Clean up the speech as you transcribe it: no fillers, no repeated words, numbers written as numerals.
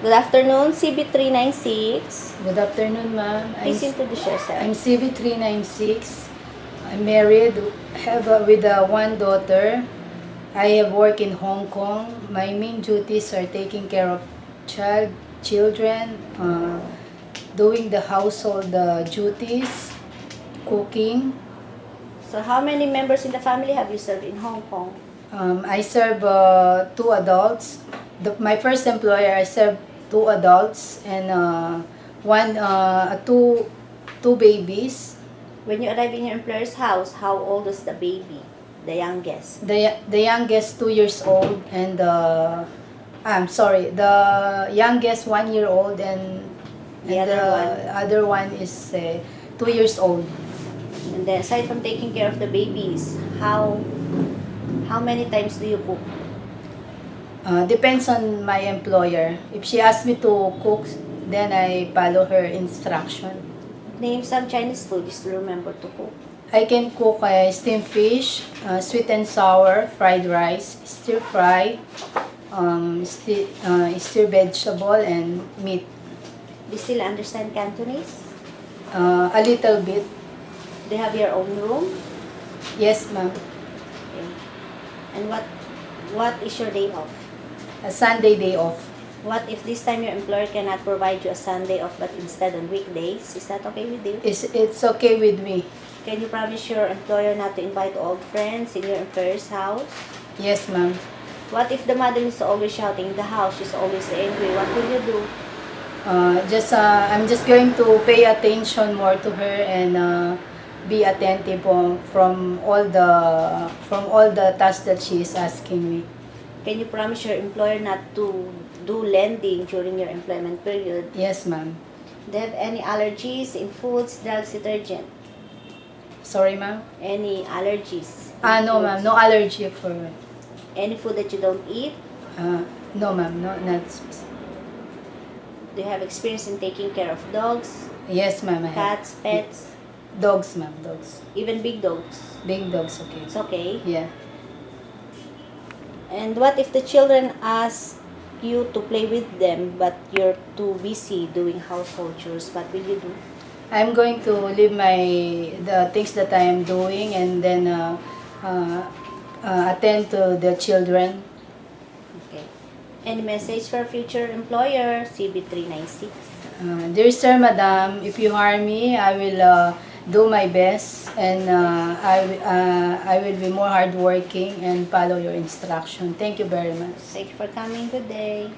Good afternoon, CB396. Good afternoon, ma'am. Please introduce yourself. I'm CB396. I'm married, with one daughter. I have worked in Hong Kong. My main duties are taking care of children, doing the household duties, cooking. So how many members in the family have you served in Hong Kong? I serve two adults. My first employer, I served two adults and two babies. When you arrive in your employer's house, how old is the baby, the youngest? The youngest 2 years old and the youngest 1 year old and The other one is 2 years old. And then aside from taking care of the babies, how many times do you cook? Depends on my employer. If she asks me to cook, then I follow her instruction. Name some Chinese food you still remember to cook. I can cook steamed fish, sweet and sour, fried rice, stir fry, stir vegetable, and meat. Do you still understand Cantonese? A little bit. Do you have your own room? Yes, ma'am. Okay. And what is your day off? A Sunday day off. What if this time your employer cannot provide you a Sunday off but instead on weekdays? Is that okay with you? It's okay with me. Can you promise your employer not to invite old friends in your employer's house? Yes, ma'am. What if the mother is always shouting in the house? She's always angry. What will you do? I'm just going to pay attention more to her and be attentive from all the tasks that she is asking me. Can you promise your employer not to do lending during your employment period? Yes, ma'am. Do you have any allergies in foods, drugs, detergent? Sorry, ma'am. Any allergies? No, ma'am. No allergy for Any food that you don't eat? no, ma'am. No, not specific. Do you have experience in taking care of dogs, Yes, ma'am. I have. cats, pets, Dogs, ma'am. Dogs. even big dogs? Big dogs, okay. It's okay. Yeah. And what if the children ask you to play with them but you're too busy doing household chores? What will you do? I'm going to leave the things that I am doing and then attend to the children. Okay. Any message for future employer, CB396? Dear Sir, Madam, if you hire me, I will do my best and I will be more hardworking and follow your instruction. Thank you very much. Thank you for coming. Good day.